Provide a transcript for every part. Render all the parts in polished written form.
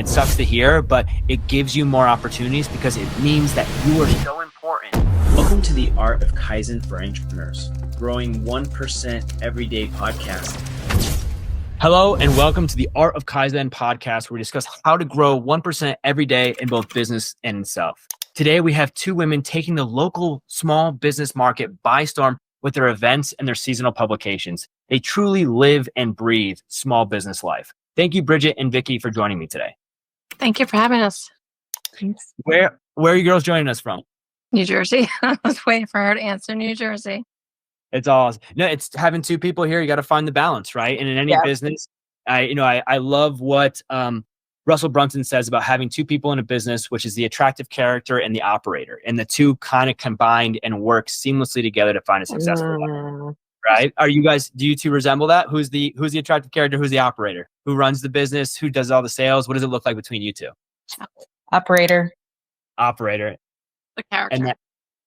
It sucks to hear, but it gives you more opportunities because it means that you are so important. Welcome to the Art of Kaizen for Entrepreneurs, growing 1% everyday podcast. Hello, and welcome to the Art of Kaizen podcast, where we discuss how to grow 1% every day in both business and in self. Today, we have two women taking the local small business market by storm with their events and their seasonal publications. They truly live and breathe small business life. Thank you, Bridgette and Vicki, for joining me today. Thank you for having us. Thanks. Where are you girls joining us from? New Jersey. I was waiting for her to answer New Jersey. It's awesome. No, it's having two people here. You got to find the balance, right? And in any business, I love what Russell Brunson says about having two people in a business, which is the attractive character and the operator, and the two kind of combined and work seamlessly together to find a successful life. Right? Do you two resemble that? Who's the attractive character? Who's the operator? Who runs the business? Who does all the sales? What does it look like between you two? Operator. The character. And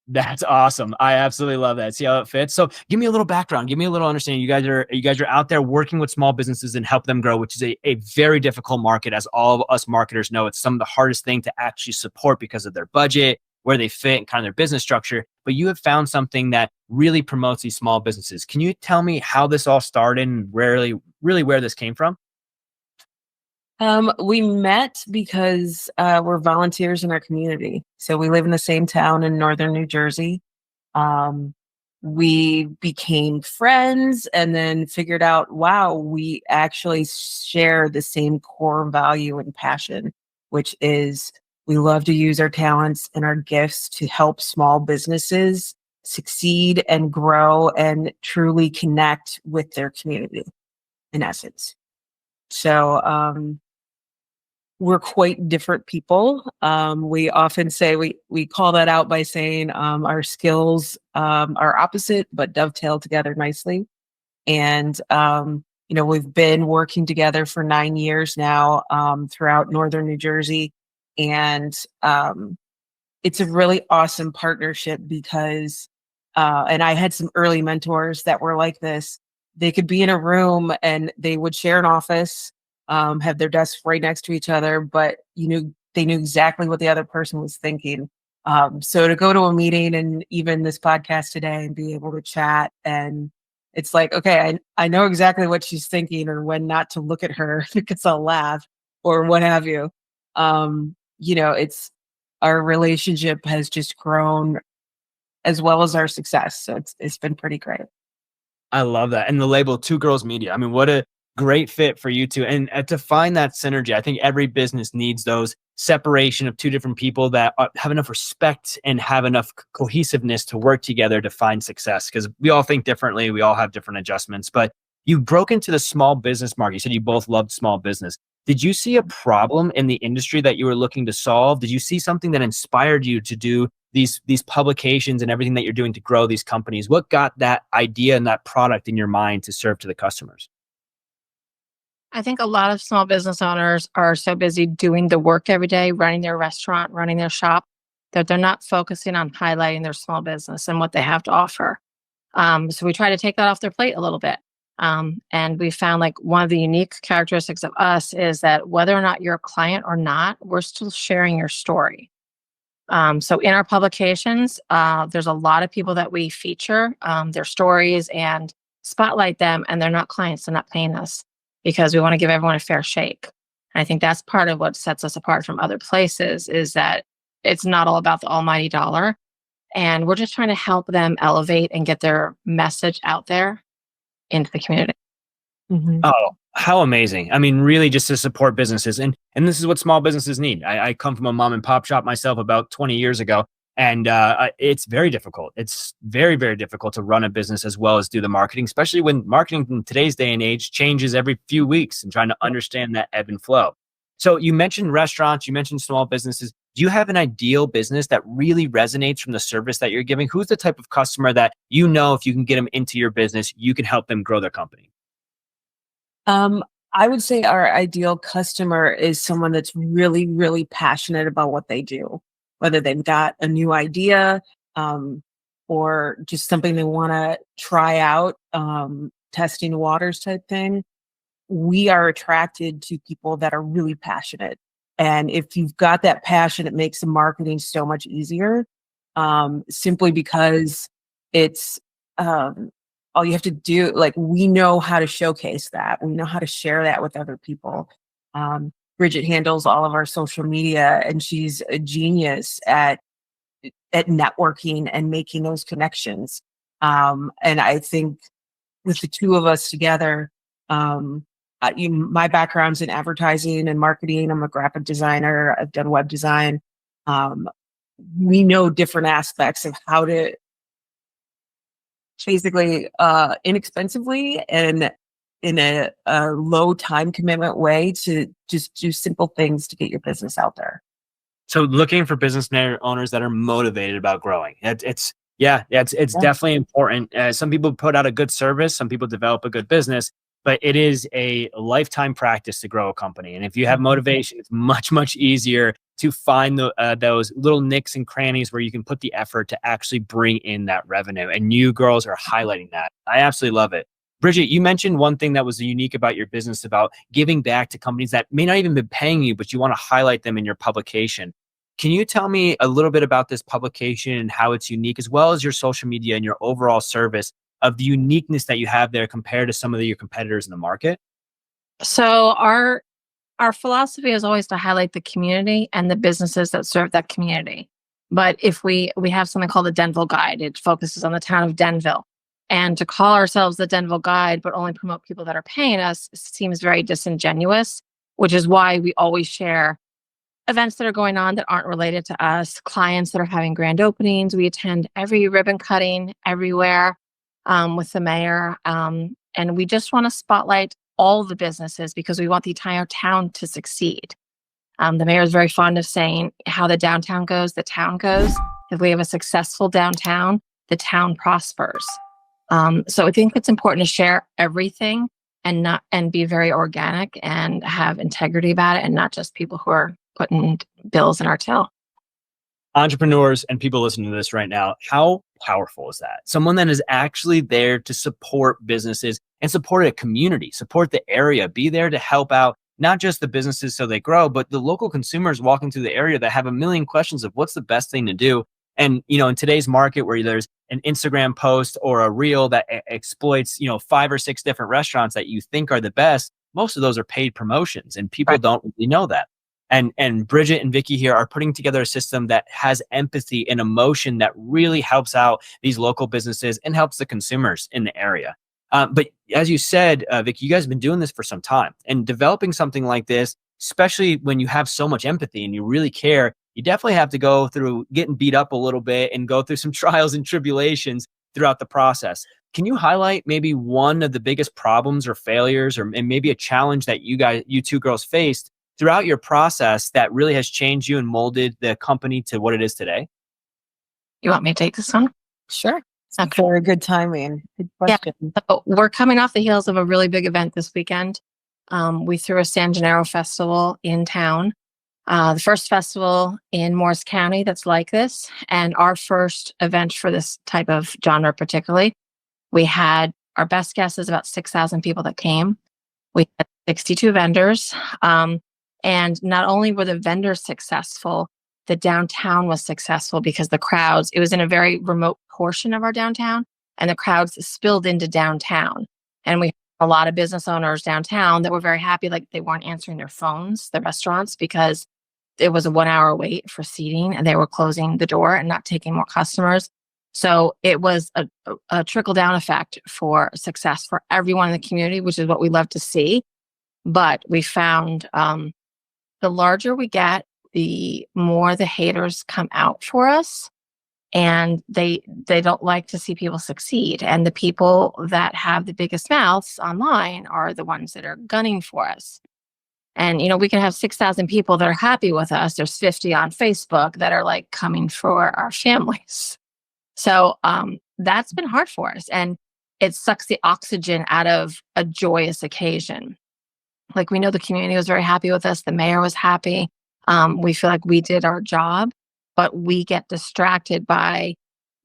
that's awesome. I absolutely love that. See how it fits. So give me a little background. Give me a little understanding. You guys are out there working with small businesses and help them grow, which is a very difficult market. As all of us marketers know, it's some of the hardest thing to actually support because of their budget, where they fit, and kind of their business structure. But you have found something that really promotes these small businesses. Can you tell me how this all started and really where this came from? We met because we're volunteers in our community. So we live in the same town in northern New Jersey. We became friends and then figured out, wow, we actually share the same core value and passion, which is we love to use our talents and our gifts to help small businesses succeed and grow and truly connect with their community, in essence. So we're quite different people. We often say we call that out by saying our skills are opposite but dovetail together nicely. And we've been working together for 9 years now throughout northern New Jersey. And it's a really awesome partnership because, and I had some early mentors that were like this. They could be in a room and they would share an office, have their desks right next to each other, but they knew exactly what the other person was thinking. So to go to a meeting and even this podcast today and be able to chat, and it's like, okay, I know exactly what she's thinking or when not to look at her because I'll laugh or what have you. It's our relationship has just grown as well as our success. So it's been pretty great. I love that. And the label Two Girls Media. I mean, what a great fit for you two. And to find that synergy, I think every business needs those separation of two different people that have enough respect and have enough cohesiveness to work together to find success. Because we all think differently. We all have different adjustments. But you broke into the small business market. You said you both loved small business. Did you see a problem in the industry that you were looking to solve? Did you see something that inspired you to do these publications and everything that you're doing to grow these companies? What got that idea and that product in your mind to serve to the customers? I think a lot of small business owners are so busy doing the work every day, running their restaurant, running their shop, that they're not focusing on highlighting their small business and what they have to offer. So we try to take that off their plate a little bit. And we found like one of the unique characteristics of us is that whether or not you're a client or not, we're still sharing your story. So in our publications, there's a lot of people that we feature their stories and spotlight them, and they're not clients, they're not paying us because we want to give everyone a fair shake. And I think that's part of what sets us apart from other places is that it's not all about the almighty dollar. And we're just trying to help them elevate and get their message out there into the community. Mm-hmm. Oh, how amazing. I mean, really just to support businesses. And this is what small businesses need. I come from a mom and pop shop myself about 20 years ago. And it's very difficult. It's very, very difficult to run a business as well as do the marketing, especially when marketing in today's day and age changes every few weeks and trying to understand that ebb and flow. So you mentioned restaurants, you mentioned small businesses. Do you have an ideal business that really resonates from the service that you're giving? Who's the type of customer that if you can get them into your business, you can help them grow their company? I would say our ideal customer is someone that's really, really passionate about what they do, whether they've got a new idea or just something they want to try out, testing waters type thing. We are attracted to people that are really passionate And if you've got that passion, it makes the marketing so much easier, simply because it's all you have to do. Like, we know how to showcase that. We know how to share that with other people. Bridgette handles all of our social media, and she's a genius at networking and making those connections. And I think with the two of us together, my background's in advertising and marketing. I'm a graphic designer. I've done web design. We know different aspects of how to basically inexpensively and in a low time commitment way to just do simple things to get your business out there. So looking for business owners that are motivated about growing. It's definitely important. Some people put out a good service, some people develop a good business, but it is a lifetime practice to grow a company. And if you have motivation, it's much, much easier to find those little nicks and crannies where you can put the effort to actually bring in that revenue. And you girls are highlighting that. I absolutely love it. Bridgette, you mentioned one thing that was unique about your business, about giving back to companies that may not even be paying you, but you want to highlight them in your publication. Can you tell me a little bit about this publication and how it's unique, as well as your social media and your overall service, of the uniqueness that you have there compared to some of your competitors in the market? So our philosophy is always to highlight the community and the businesses that serve that community. But if we have something called the Denville Guide, it focuses on the town of Denville. And to call ourselves the Denville Guide, but only promote people that are paying us, seems very disingenuous, which is why we always share events that are going on that aren't related to us, clients that are having grand openings. We attend every ribbon cutting everywhere with the mayor. And we just want to spotlight all the businesses because we want the entire town to succeed. The mayor is very fond of saying, how the downtown goes, the town goes. If we have a successful downtown, the town prospers. So I think it's important to share everything and be very organic and have integrity about it, and not just people who are putting bills in our till. Entrepreneurs and people listening to this right now, how powerful is that? Someone that is actually there to support businesses and support a community, support the area, be there to help out not just the businesses so they grow, but the local consumers walking through the area that have a million questions of what's the best thing to do. And, in today's market where there's an Instagram post or a reel that exploits, 5 or 6 different restaurants that you think are the best, most of those are paid promotions, and people don't really know that. And Bridgette and Vicki here are putting together a system that has empathy and emotion that really helps out these local businesses and helps the consumers in the area. But as you said, Vicki, you guys have been doing this for some time, and developing something like this, especially when you have so much empathy and you really care, you definitely have to go through getting beat up a little bit and go through some trials and tribulations throughout the process. Can you highlight maybe one of the biggest problems or failures, and maybe a challenge that you two girls faced throughout your process that really has changed you and molded the company to what it is today? You want me to take this one? Sure. Okay. Very good timing. Good question. Yeah. So we're coming off the heels of a really big event this weekend. We threw a San Gennaro festival in town. The first festival in Morris County that's like this, and our first event for this type of genre particularly. We had our best guess is about 6,000 people that came. We had 62 vendors. And not only were the vendors successful, the downtown was successful because the crowds, it was in a very remote portion of our downtown, and the crowds spilled into downtown. And we had a lot of business owners downtown that were very happy, like they weren't answering their phones, the restaurants, because it was a 1 hour wait for seating and they were closing the door and not taking more customers. So it was a trickle down effect for success for everyone in the community, which is what we love to see. But we found the larger we get, the more the haters come out for us, and they don't like to see people succeed. And the people that have the biggest mouths online are the ones that are gunning for us. And, we can have 6,000 people that are happy with us. There's 50 on Facebook that are like coming for our families. So that's been hard for us. And it sucks the oxygen out of a joyous occasion. Like, we know the community was very happy with us. The mayor was happy. We feel like we did our job, but we get distracted by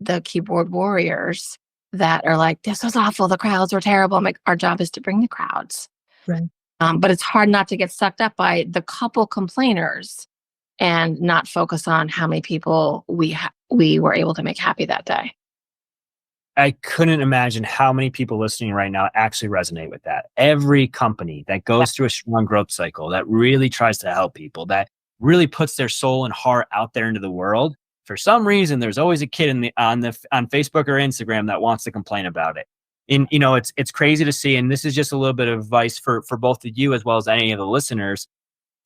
the keyboard warriors that are like, this was awful. The crowds were terrible. I'm like, our job is to bring the crowds. Right. But it's hard not to get sucked up by the couple complainers and not focus on how many people we were able to make happy that day. I couldn't imagine how many people listening right now actually resonate with that. Every company that goes through a strong growth cycle, that really tries to help people, that really puts their soul and heart out there into the world. For some reason, there's always a kid on Facebook or Instagram that wants to complain about it. And it's crazy to see. And this is just a little bit of advice for both of you as well as any of the listeners.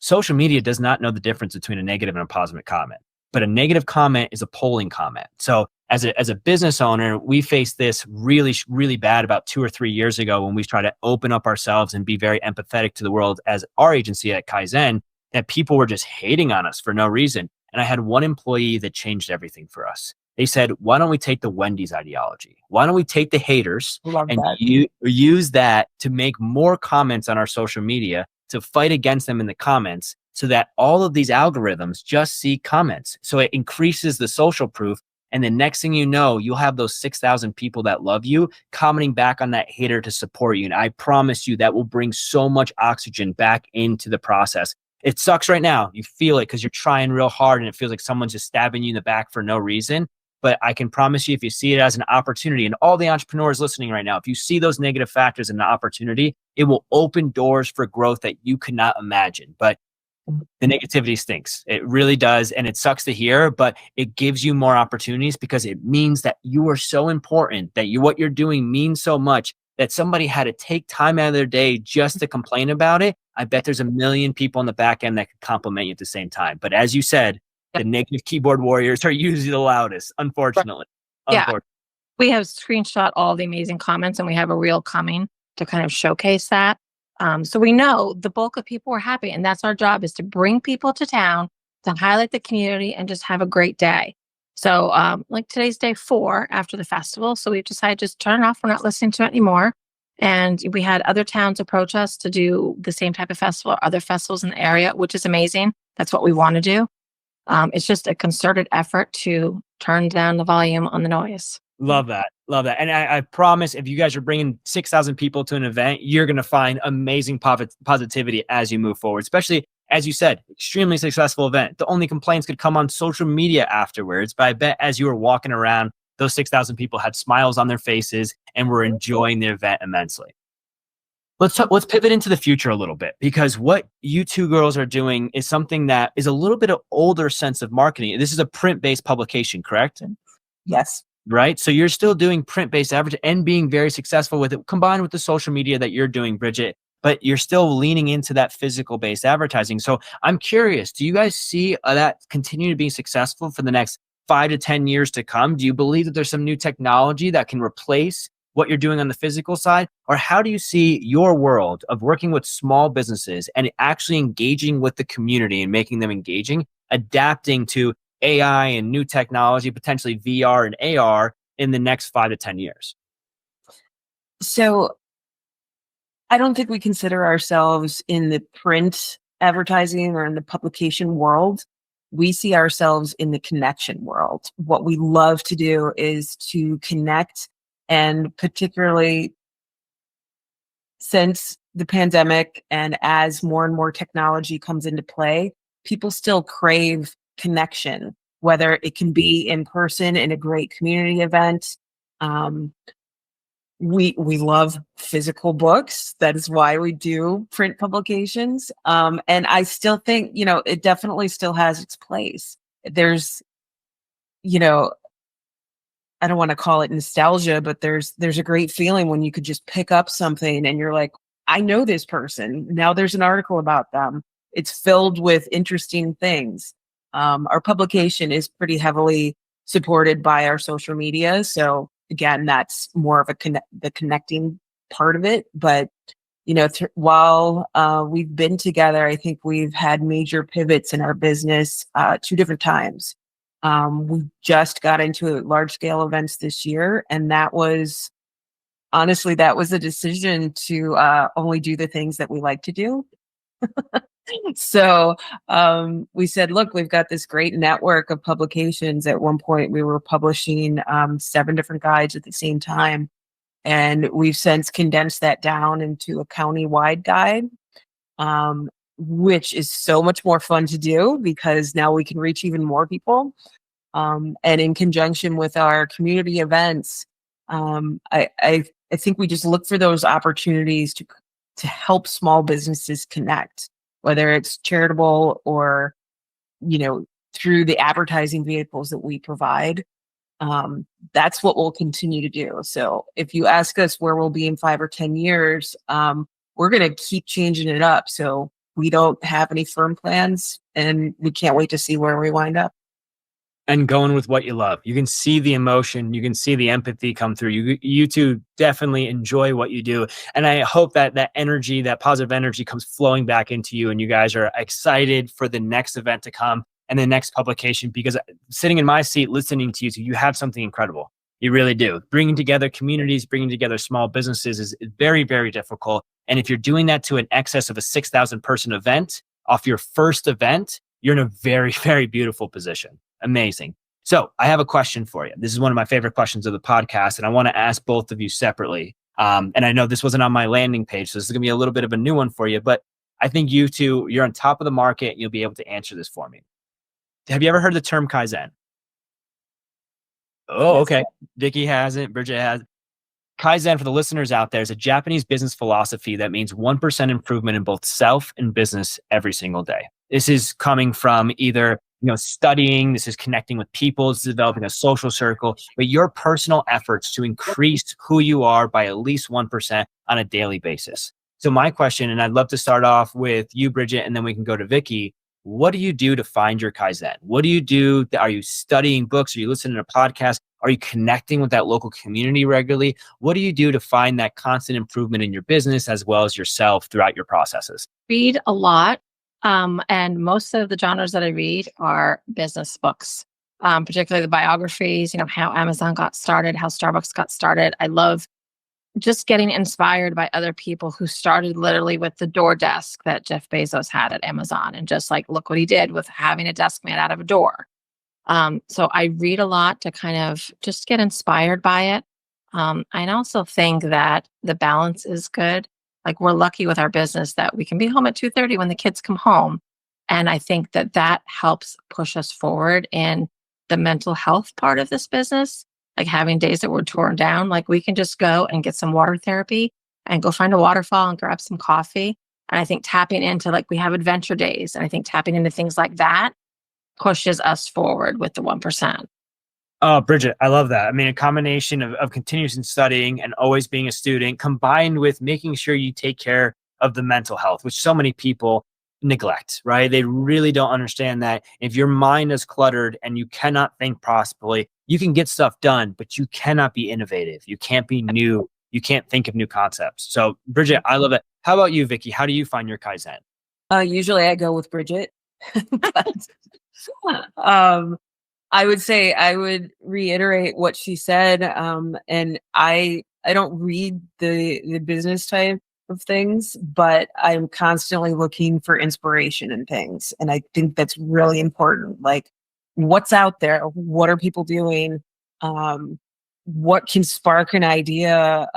Social media does not know the difference between a negative and a positive comment, but a negative comment is a polling comment. So as a business owner, we faced this really, really bad about 2 or 3 years ago when we tried to open up ourselves and be very empathetic to the world as our agency at Kaizen, that people were just hating on us for no reason. And I had one employee that changed everything for us. They said, why don't we take the Wendy's ideology? Why don't we take the haters and use that to make more comments on our social media, to fight against them in the comments, so that all of these algorithms just see comments. So it increases the social proof. And the next thing you know, you'll have those 6,000 people that love you commenting back on that hater to support you. And I promise you that will bring so much oxygen back into the process. It sucks right now. You feel it because you're trying real hard and it feels like someone's just stabbing you in the back for no reason. But I can promise you, if you see it as an opportunity, and all the entrepreneurs listening right now, if you see those negative factors as an opportunity, it will open doors for growth that you could not imagine. But the negativity stinks. It really does. And it sucks to hear, but it gives you more opportunities because it means that you are so important, that what you're doing means so much that somebody had to take time out of their day just to complain about it. I bet there's a million people on the back end that could compliment you at the same time. But as you said, the negative keyboard warriors are usually the loudest, unfortunately. Yeah. We have screenshot all the amazing comments and we have a reel coming to kind of showcase that. So we know the bulk of people are happy, and that's our job, is to bring people to town, to highlight the community and just have a great day. So like today's day 4 after the festival. So we've decided to just turn it off. We're not listening to it anymore. And we had other towns approach us to do the same type of festival or other festivals in the area, which is amazing. That's what we want to do. It's just a concerted effort to turn down the volume on the noise. Love that. Love that. And I promise, if you guys are bringing 6,000 people to an event, you're going to find amazing positivity as you move forward, especially, as you said, extremely successful event. The only complaints could come on social media afterwards, but I bet as you were walking around, those 6,000 people had smiles on their faces and were enjoying the event immensely. Let's pivot into the future a little bit, because what you two girls are doing is something that is a little bit of older sense of marketing. This is a print-based publication, correct? Yes. Right? So you're still doing print-based advertising and being very successful with it, combined with the social media that you're doing, Bridgette, but you're still leaning into that physical-based advertising. So I'm curious, do you guys see that continue to be successful for the next 5 to 10 years to come? Do you believe that there's some new technology that can replace what you're doing on the physical side? Or how do you see your world of working with small businesses and actually engaging with the community and making them engaging, adapting to AI and new technology, potentially VR and AR, in the next 5 to 10 years? So I don't think we consider ourselves in the print advertising or in the publication world. We see ourselves in the connection world. What we love to do is to connect, and particularly since the pandemic and as more and more technology comes into play, people still crave connection, whether it can be in person in a great community event. We love physical books. That is why we do print publications. And I still think, it definitely still has its place. There's, I don't want to call it nostalgia, but there's a great feeling when you could just pick up something and you're like, I know this person. Now there's an article about them. It's filled with interesting things. Our publication is pretty heavily supported by our social media. So again, that's more of the connecting part of it. But, while we've been together, I think we've had major pivots in our business 2 different times. We just got into large scale events this year. And that was a decision to only do the things that we like to do. So we said, look, we've got this great network of publications. At one point, we were publishing 7 different guides at the same time. And we've since condensed that down into a county-wide guide. which is so much more fun to do because now we can reach even more people. And in conjunction with our community events, I think we just look for those opportunities to help small businesses connect, whether it's charitable or, through the advertising vehicles that we provide. That's what we'll continue to do. So if you ask us where we'll be in 5 or 10 years, we're going to keep changing it up. So we don't have any firm plans, and we can't wait to see where we wind up. And going with what you love. You can see the emotion, you can see the empathy come through. You two definitely enjoy what you do. And I hope that energy, that positive energy comes flowing back into you, and you guys are excited for the next event to come and the next publication, because sitting in my seat, listening to you two, you have something incredible. You really do. Bringing together communities, bringing together small businesses is very, very difficult. And if you're doing that to an excess of a 6,000 person event off your first event, you're in a very, very beautiful position. Amazing. So I have a question for you. This is one of my favorite questions of the podcast, and I want to ask both of you separately. And I know this wasn't on my landing page, so this is going to be a little bit of a new one for you, but I think you two, you're on top of the market. You'll be able to answer this for me. Have you ever heard the term Kaizen? Oh, okay. Vicki hasn't. Bridgette has. Kaizen, for the listeners out there, is a Japanese business philosophy that means 1% improvement in both self and business every single day. This is coming from either studying, this is connecting with people, this is developing a social circle, but your personal efforts to increase who you are by at least 1% on a daily basis. So my question, and I'd love to start off with you, Bridgette, and then we can go to Vicki. What do you do to find your Kaizen? What do you do? Are you studying books? Are you listening to podcasts? Are you connecting with that local community regularly? What do you do to find that constant improvement in your business as well as yourself throughout your processes? Read a lot. And most of the genres that I read are business books, particularly the biographies, how Amazon got started, how Starbucks got started. I love just getting inspired by other people who started literally with the door desk that Jeff Bezos had at Amazon, and just like, look what he did with having a desk made out of a door. So I read a lot to kind of just get inspired by it. I also think that the balance is good. Like, we're lucky with our business that we can be home at 2:30 when the kids come home. And I think that helps push us forward in the mental health part of this business. Like, having days that we're torn down, like, we can just go and get some water therapy and go find a waterfall and grab some coffee. And I think tapping into, like, we have adventure days, and I think tapping into things like that pushes us forward with the 1%. Oh, Bridgette, I love that. I mean, a combination of continuous studying and always being a student, combined with making sure you take care of the mental health, which so many people neglect, right? They really don't understand that if your mind is cluttered and you cannot think properly, you can get stuff done, but you cannot be innovative. You can't be new. You can't think of new concepts. So, Bridgette, I love it. How about you, Vicki? How do you find your Kaizen? Usually I go with Bridgette. I would say I would reiterate what she said. And I don't read the business type of things, but I'm constantly looking for inspiration in things. And I think that's really important. Like, what's out there? What are people doing? What can spark an idea?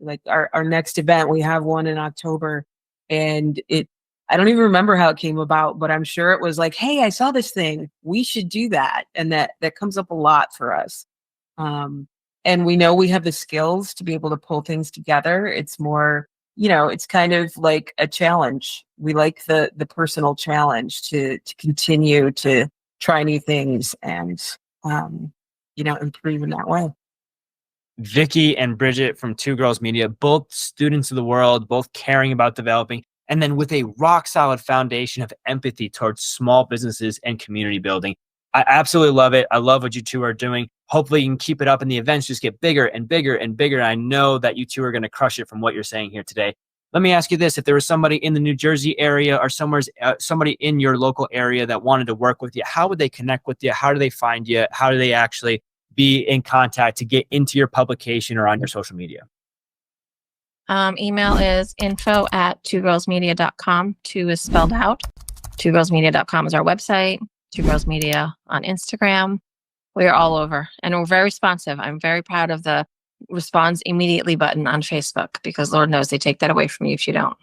Like our next event, we have one in October, and I don't even remember how it came about, but I'm sure it was like, hey, I saw this thing. We should do that. And that comes up a lot for us. And we know we have the skills to be able to pull things together. It's more, it's kind of like a challenge. We like the personal challenge to continue to try new things and, improve in that way. Vicki and Bridgette from Two Girls Media, both students of the world, both caring about developing, and then with a rock solid foundation of empathy towards small businesses and community building. I absolutely love it. I love what you two are doing. Hopefully you can keep it up and the events just get bigger and bigger and bigger. I know that you two are going to crush it from what you're saying here today. Let me ask you this. If there was somebody in the New Jersey area or somebody in your local area that wanted to work with you, how would they connect with you? How do they find you? How do they actually be in contact to get into your publication or on your social media? Email is info@twogirlsmedia.com. 2 is spelled out. twogirlsmedia.com is our website. Two Girls Media on Instagram. We are all over, and we're very responsive. I'm very proud of the responds immediately button on Facebook, because Lord knows they take that away from you if you don't.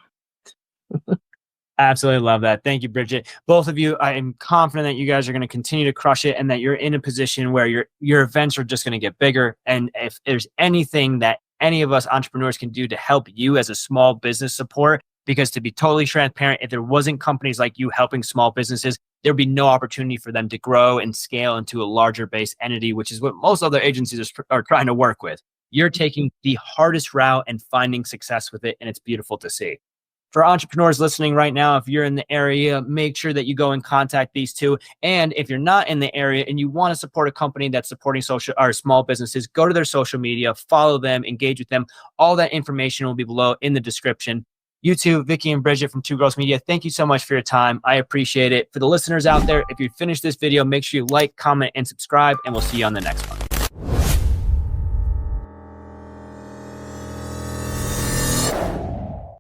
Absolutely love that. Thank you, Bridgette. Both of you, I am confident that you guys are going to continue to crush it and that you're in a position where your events are just going to get bigger. And if there's anything that any of us entrepreneurs can do to help you as a small business support, because to be totally transparent, if there wasn't companies like you helping small businesses, there'd be no opportunity for them to grow and scale into a larger base entity, which is what most other agencies are trying to work with. You're taking the hardest route and finding success with it, and it's beautiful to see. For entrepreneurs listening right now, if you're in the area, make sure that you go and contact these two. And if you're not in the area and you want to support a company that's supporting social or small businesses, go to their social media, follow them, engage with them. All that information will be below in the description. You two, Vicki and Bridgette from Two Girls Media, thank you so much for your time. I appreciate it. For the listeners out there, if you finished this video, make sure you like, comment, and subscribe, and we'll see you on the next one.